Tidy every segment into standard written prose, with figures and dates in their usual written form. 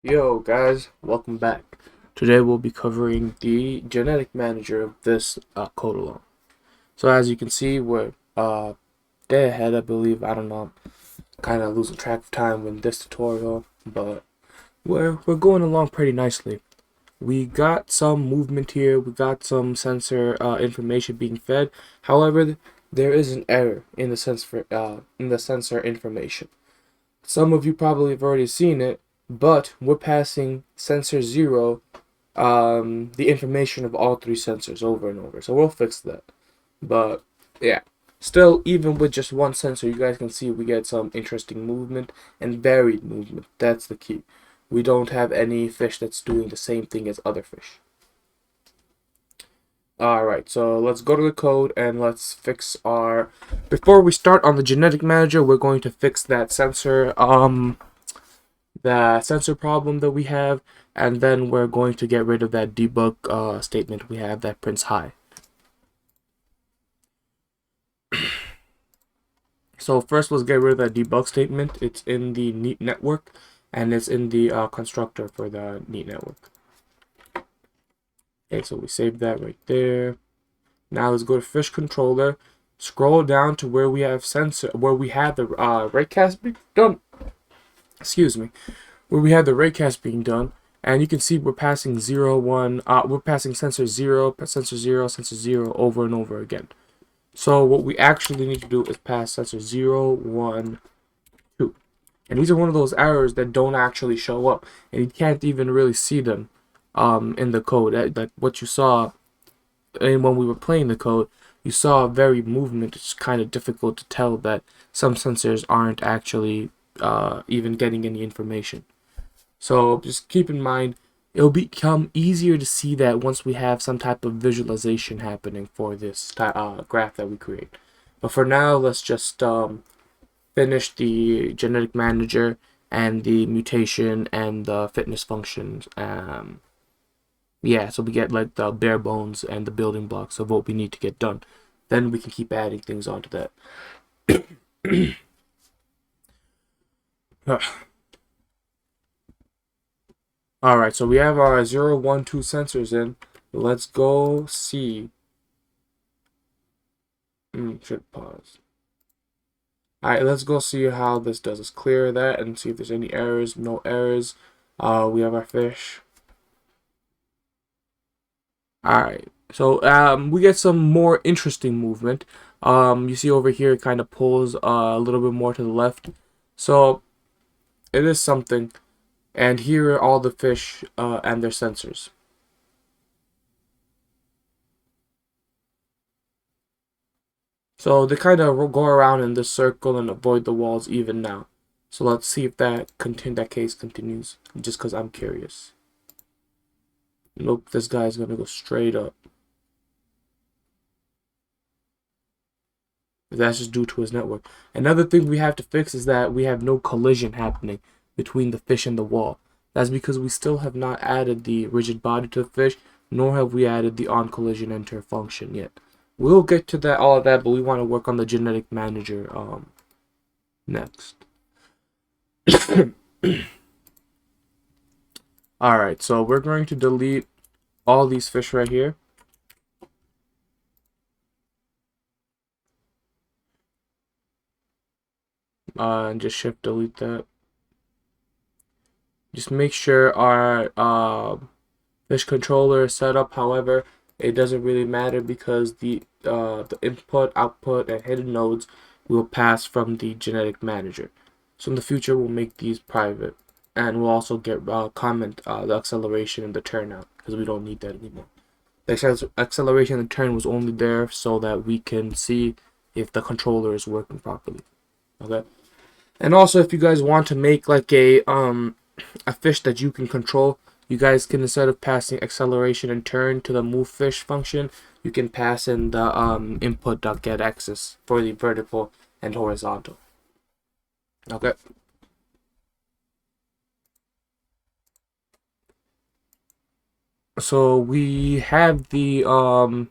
Yo guys, welcome back. Today we'll be covering the genetic manager of this code along. So as you can see, we're day ahead, I believe. I don't know, kind of losing track of time in this tutorial, but we're going along pretty nicely. We got some movement here. We got some sensor information being fed. However, there is an error in the sensor information. Some of you probably have already seen it, but we're passing sensor 0 the information of all three sensors over and over. So we'll fix that. But yeah, still, even with just one sensor, you guys can see we get some interesting movement and varied movement. That's the key. We don't have any fish that's doing the same thing as other fish. Alright, so let's go to the code and let's fix our... Before we start on the genetic manager, we're going to fix that sensor problem that we have, and then we're going to get rid of that debug statement we have that prints hi. So first, let's get rid of that debug statement. It's in the neat network, and it's in the constructor for the neat network. Okay, so we saved that right there. Now let's go to fish controller. Scroll down to where we have the raycast being done. Excuse me, where we have the raycast being done, and you can see we're passing 0, 1. We're passing sensor 0, sensor 0, sensor 0 over and over again. So what we actually need to do is pass sensor 0, 1, 2. And these are one of those errors that don't actually show up, and you can't even really see them in the code. Like what you saw when we were playing the code, you saw very movement. It's kind of difficult to tell that some sensors aren't actually even getting any information. So just keep in mind, it'll become easier to see that once we have some type of visualization happening for this graph that we create. But for now, let's just finish the genetic manager and the mutation and the fitness functions. Yeah, so we get like the bare bones and the building blocks of what we need to get done. Then we can keep adding things onto that. Alright, so we have our 0, 1, 2 sensors in. Let's go see. Should pause. Alright, let's go see how this does. Let's clear that and see if there's any errors. No errors. We have our fish. Alright, so we get some more interesting movement. You see over here it kind of pulls a little bit more to the left. So it is something. And here are all the fish and their sensors. So they kind of go around in this circle and avoid the walls even now. So let's see if that case continues, just because I'm curious. Nope, this guy's gonna go straight up. That's just due to his network. Another thing we have to fix is that we have no collision happening between the fish and the wall. That's because we still have not added the rigid body to the fish, nor have we added the on collision enter function yet. We'll get to all of that, but we want to work on the genetic manager next. Alright, so we're going to delete all these fish right here. And just shift delete that. Just make sure our fish controller is set up. However, it doesn't really matter because the input, output, and hidden nodes will pass from the genetic manager. So in the future, we'll make these private, and we'll also get comment the acceleration and the turnout because we don't need that anymore. The acceleration and the turn was only there so that we can see if the controller is working properly. Okay. And also, if you guys want to make like a fish that you can control, you guys can, instead of passing acceleration and turn to the move fish function, you can pass in the input.get axis for the vertical and horizontal. Okay. So we have the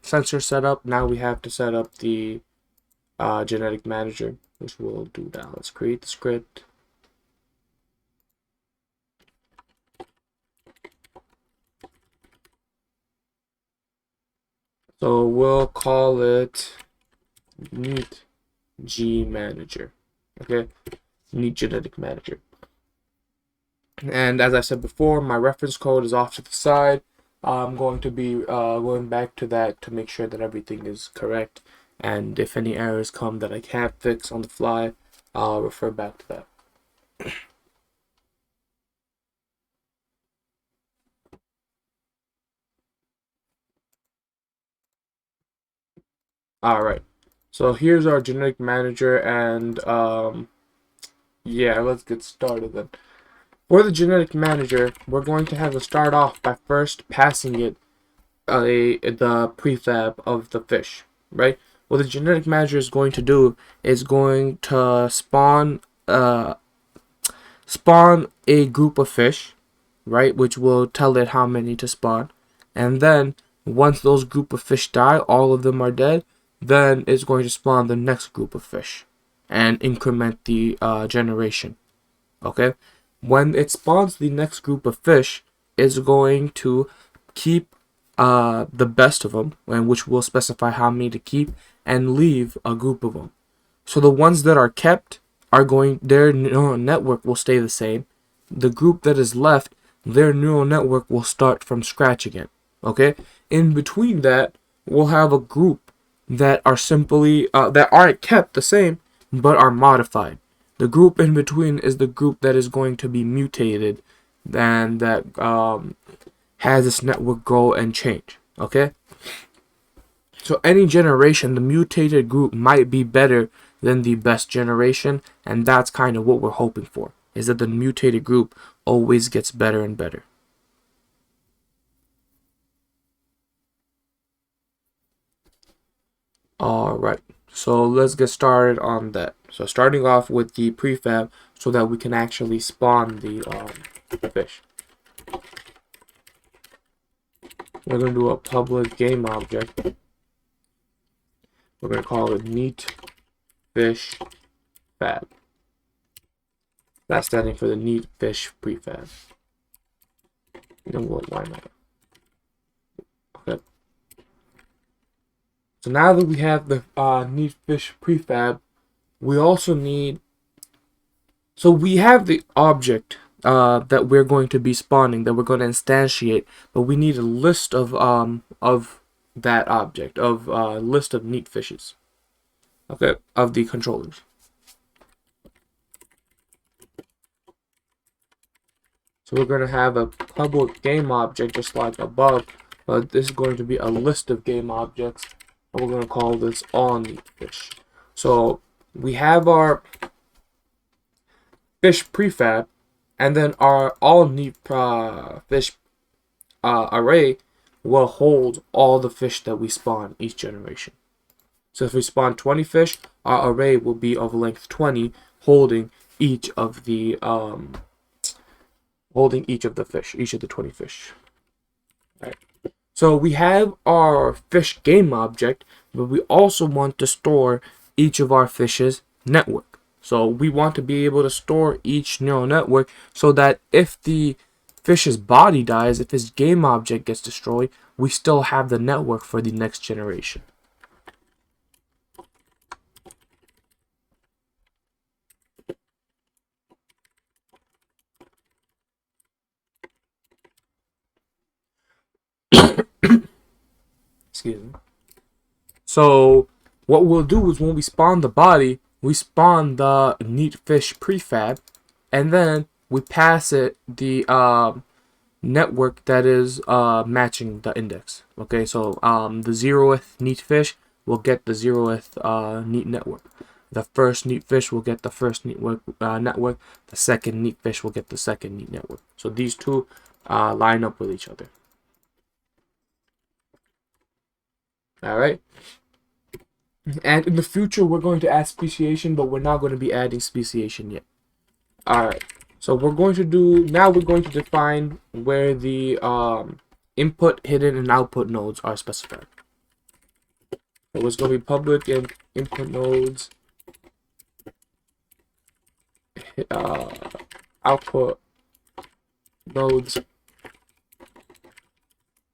sensor set up. Now we have to set up the genetic manager, which we'll do now. Let's create the script. So we'll call it Neat G Manager. Okay, Neat Genetic Manager. And as I said before, my reference code is off to the side. I'm going to be going back to that to make sure that everything is correct. And if any errors come that I can't fix on the fly, I'll refer back to that. Alright, so here's our genetic manager, and yeah, let's get started then. For the genetic manager, we're going to have to start off by first passing it the prefab of the fish, right? What the genetic manager is going to do is going to spawn a group of fish, right, which will tell it how many to spawn. And then once those group of fish die, all of them are dead, then it's going to spawn the next group of fish and increment the generation. Okay, when it spawns the next group of fish, it's going to keep the best of them, and which will specify how many to keep, and leave a group of them. So the ones that are kept are their neural network will stay the same. The group that is left, their neural network will start from scratch again. Okay, in between that, we'll have a group that are simply that aren't kept the same but are modified. The group in between is the group that is going to be mutated, and that has its network grow and change. Okay, so any generation, the mutated group might be better than the best generation, and that's kind of what we're hoping for, is that the mutated group always gets better and better. Alright, so let's get started on that. So starting off with the prefab so that we can actually spawn the fish. We're going to do a public game object. We're going to call it Neat Fish Fab. That's standing for the Neat Fish Prefab. And then we'll line that up. Okay. So now that we have the Neat Fish Prefab, we also need... So we have the object that we're going to be spawning, that we're going to instantiate, but we need a list of that object, of list of neat fishes, okay, of the controllers. So we're going to have a public game object just like above, but this is going to be a list of game objects, and we're going to call this all neat fish. So we have our fish prefab, and then our all neat fish array will hold all the fish that we spawn each generation. So if we spawn 20 fish, our array will be of length 20, holding each of the fish, each of the 20 fish. All right. So we have our fish game object, but we also want to store each of our fish's network. So we want to be able to store each neural network so that if the fish's body dies, if his game object gets destroyed, we still have the network for the next generation. Excuse me. So what we'll do is when we spawn the body, we spawn the neat fish prefab, and then we pass it the network that is matching the index. Okay, so the 0th neat fish will get the 0th neat network. The first neat fish will get the first neat network. The second neat fish will get the second neat network. So these two line up with each other. All right. And in the future, we're going to add speciation, but we're not going to be adding speciation yet. All right. So we're going to define where the input, hidden, and output nodes are specified. So it's going to be public and input nodes, output nodes,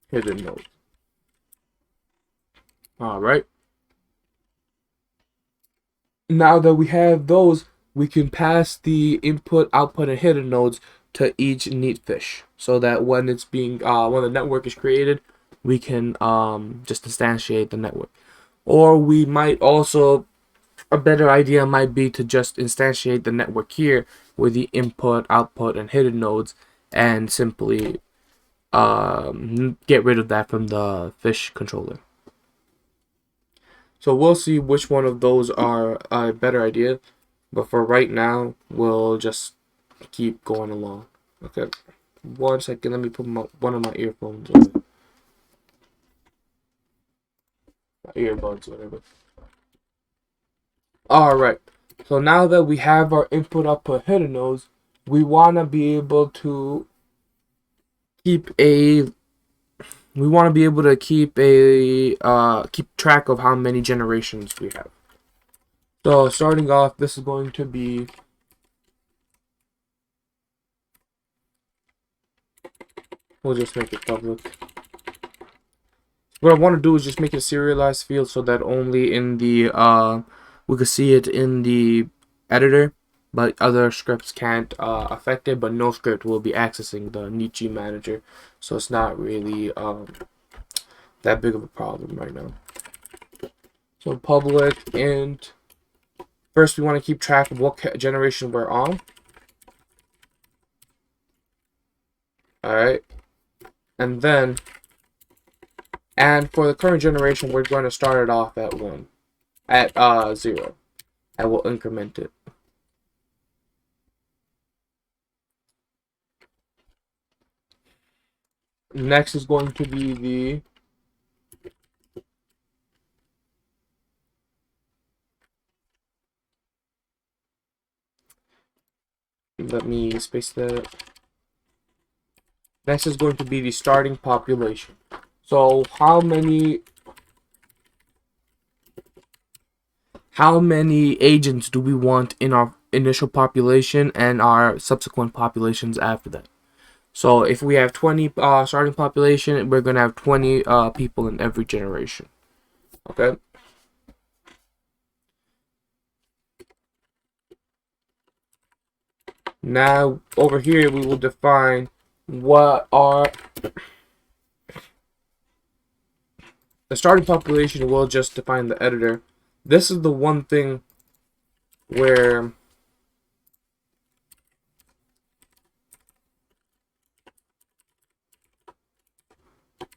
hidden nodes. All right. Now that we have those, we can pass the input, output, and hidden nodes to each NeuroEvolution, so that when it's being when the network is created, we can just instantiate the network. Or we might also, a better idea might be to just instantiate the network here with the input, output, and hidden nodes, and simply get rid of that from the fish controller. So we'll see which one of those are a better idea, but for right now, we'll just keep going along. Okay, 1 second, let me put one of my earphones on. My earbuds, whatever. Alright, so now that we have our input, output, hidden nodes, we want to be able to keep keep track of how many generations we have. So starting off, this is going to be we'll just make it public. What I want to do is just make it a serialized field so that only in the we could see it in the editor, but other scripts can't affect it. But no script will be accessing the Nichi manager, so it's not really that big of a problem right now. So public int. First, we want to keep track of what generation we're on. All right, and then. And for the current generation, we're going to start it off at 0, and we'll increment it. Next is going to be the let me space that. Next is going to be the starting population. So how many agents do we want in our initial population and our subsequent populations after that? So if we have 20 starting population, we're gonna have 20 people in every generation. Okay. Now over here we will define what are the starting population. Will just define the editor. This is the one thing where so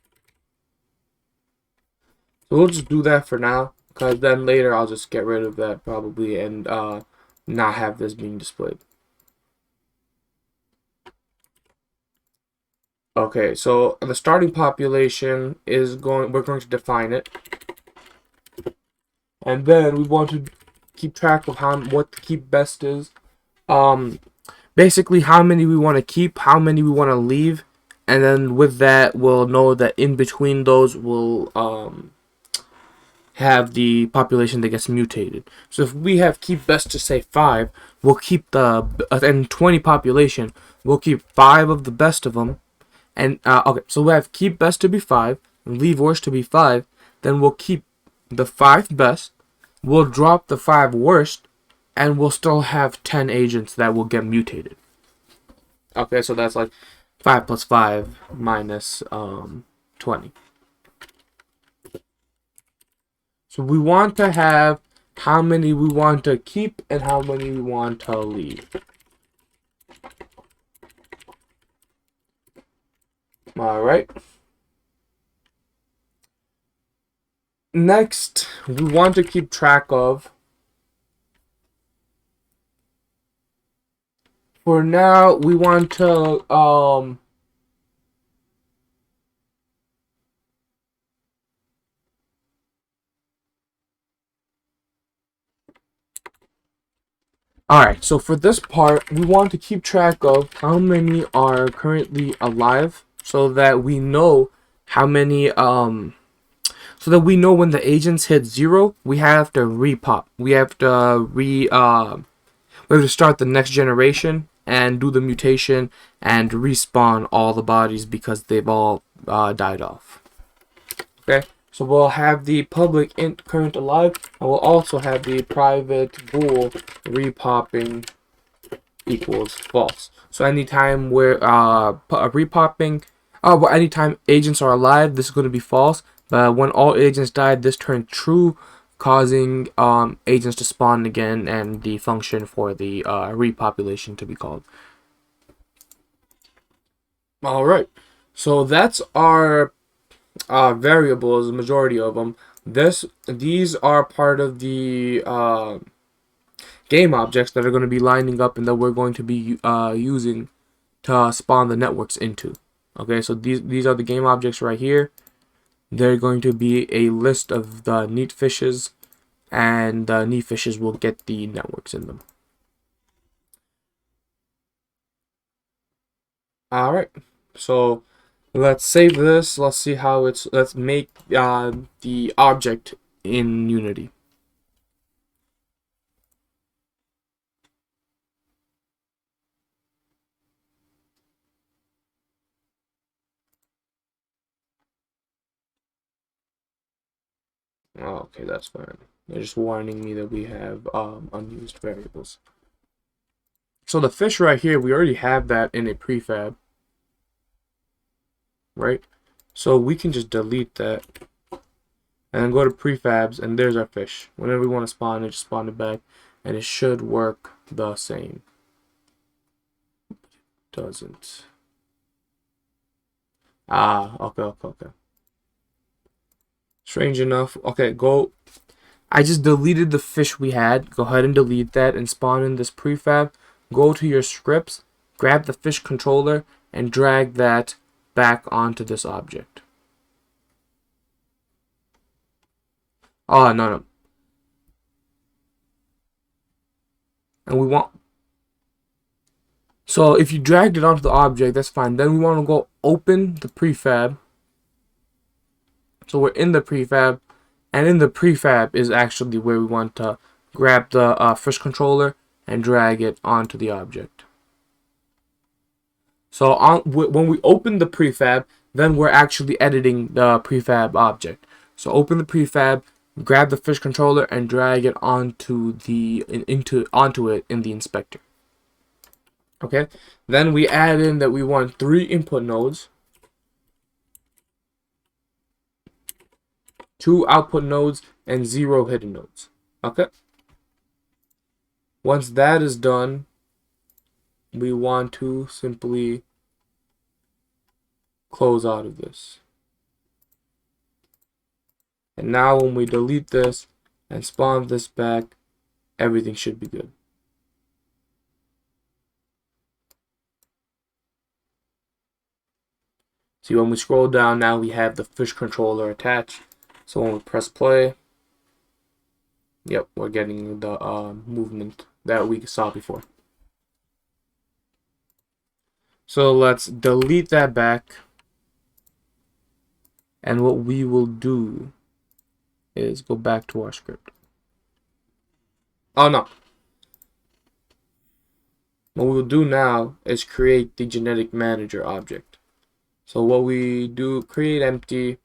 we'll just do that for now, because then later I'll just get rid of that probably and not have this being displayed. Okay, so the starting population is we're going to define it. And then we want to keep track of what the keep best is. Basically how many we want to keep, how many we want to leave, and then with that we'll know that in between those we'll have the population that gets mutated. So if we have keep best to say 5, we'll keep and 20 population, we'll keep 5 of the best of them. And okay, so we have keep best to be 5, and leave worst to be 5. Then we'll keep the 5 best, we'll drop the 5 worst, and we'll still have 10 agents that will get mutated. Okay, so that's like 5 plus 5 minus 20. So we want to have how many we want to keep and how many we want to leave. Alright. Next, we want to keep track of, for now, we want to alright, so for this part, we want to keep track of how many are currently alive, so that we know how many, so that we know when the agents hit 0, we have to repop. We have to start the next generation and do the mutation and respawn all the bodies because they've all died off. Okay, So we'll have the public int current alive, and we'll also have the private bool repopping equals false. So anytime where repopping, well, anytime agents are alive, this is going to be false. But when all agents died, this turned true, causing agents to spawn again and the function for the repopulation to be called. All right, so that's our variables, the majority of them. These are part of the game objects that are going to be lining up and that we're going to be using to spawn the networks into. Okay, so these are the game objects right here. They're going to be a list of the neat fishes, and the neat fishes will get the networks in them. All right, so let's save this. Let's see how it's. Let's make the object in Unity. Okay, that's fine. They're just warning me that we have unused variables. So the fish right here, we already have that in a prefab, right? So we can just delete that and then go to prefabs, and there's our fish. Whenever we want to spawn it, just spawn it back, and it should work the same. Doesn't. Okay. Strange enough. Okay, go. I just deleted the fish we had. Go ahead and delete that and spawn in this prefab. Go to your scripts, grab the fish controller, and drag that back onto this object. Oh, no. And we want... So if you dragged it onto the object, that's fine. Then we want to go open the prefab. So we're in the prefab, and in the prefab is actually where we want to grab the fish controller and drag it onto the object. So when we open the prefab, then we're actually editing the prefab object. So open the prefab, grab the fish controller, and drag it onto it in the inspector. Okay. Then we add in that we want 3 input nodes, 2 output nodes, and 0 hidden nodes. Okay. Once that is done, we want to simply close out of this. And now when we delete this and spawn this back, everything should be good. See, when we scroll down, now we have the fish controller attached. So when we press play, yep, we're getting the movement that we saw before. So let's delete that back. And what we will do is go back to our script. Oh, no. What we'll do now is create the genetic manager object. So what we do, create empty,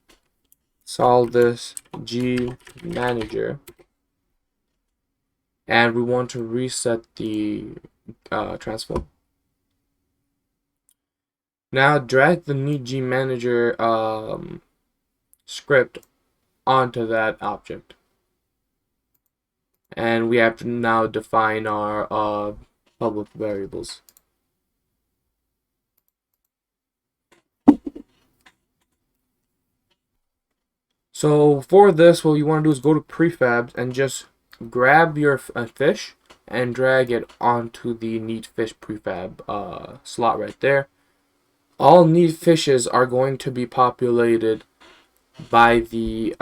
solve this G manager, and we want to reset the transform. Now drag the new G manager script onto that object, and we have to now define our public variables. So for this, what you want to do is go to prefabs and just grab your fish and drag it onto the neat fish prefab slot right there. All neat fishes are going to be populated by the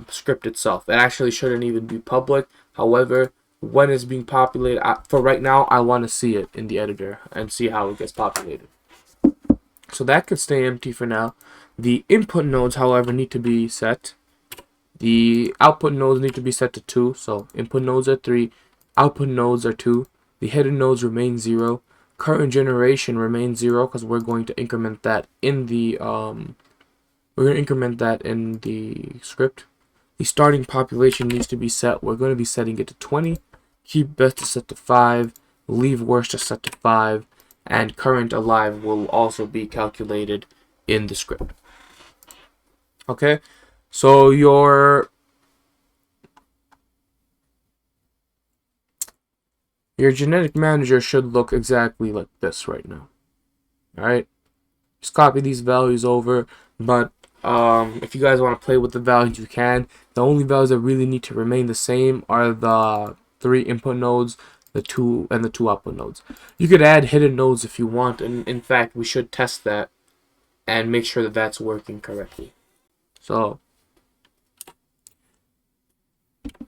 script itself. It actually shouldn't even be public. However, when it's being populated, for right now, I want to see it in the editor and see how it gets populated. So that could stay empty for now. The input nodes, however, need to be set. The output nodes need to be set to 2. So input nodes are 3, output nodes are 2. The hidden nodes remain 0. Current generation remains 0 because we're going to increment that in the We're going to increment that in the script. The starting population needs to be set. We're going to be setting it to 20. Keep best to set to 5. Leave worst to set to 5. And current alive will also be calculated in the script. Okay, so your genetic manager should look exactly like this right now. Alright, just copy these values over, but if you guys want to play with the values, you can. The only values that really need to remain the same are the 3 input nodes, the 2 and the 2 output nodes. You could add hidden nodes if you want, and in fact we should test that and make sure that that's working correctly. So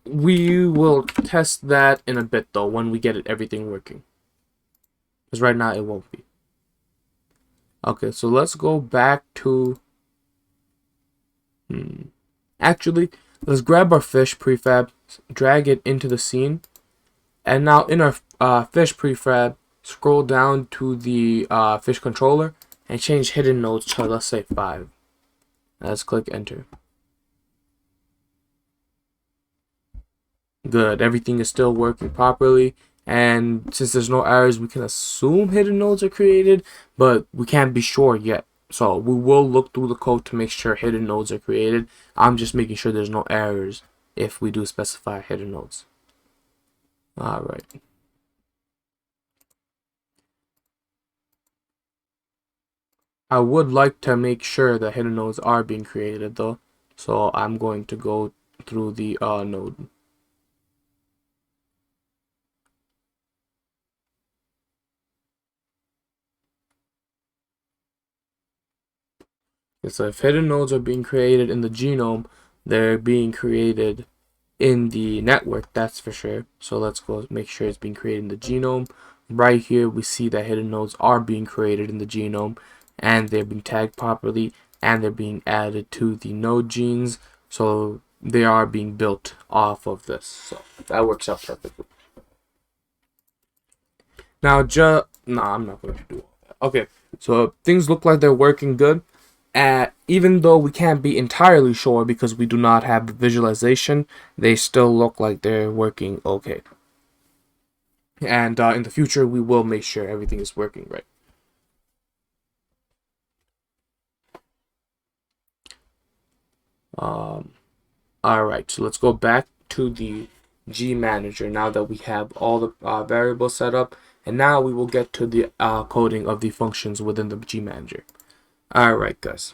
we will test that in a bit though, when we get everything working, because right now it won't be. Okay, so let's go back to actually, let's grab our fish prefab, drag it into the scene, and now in our fish prefab, scroll down to the fish controller and change hidden nodes to, let's say, 5. Let's click enter. Good, everything is still working properly, and since there's no errors, we can assume hidden nodes are created, but we can't be sure yet. So we will look through the code to make sure hidden nodes are created. I'm just making sure there's no errors if we do specify hidden nodes. Alright. I would like to make sure that hidden nodes are being created though, so I'm going to go through the node. So if hidden nodes are being created in the genome, they're being created in the network, that's for sure. So let's go make sure it's being created in the genome. Right here we see that hidden nodes are being created in the genome, and they're being tagged properly, and they're being added to the node genes, so they are being built off of this. So that works out perfectly. Now no, I'm not going to do all that. Okay, so things look like they're working good. Even though we can't be entirely sure because we do not have the visualization, they still look like they're working okay. And in the future, we will make sure everything is working right. Alright, so let's go back to the G manager now that we have all the variables set up, and now we will get to the coding of the functions within the G manager. Alright guys,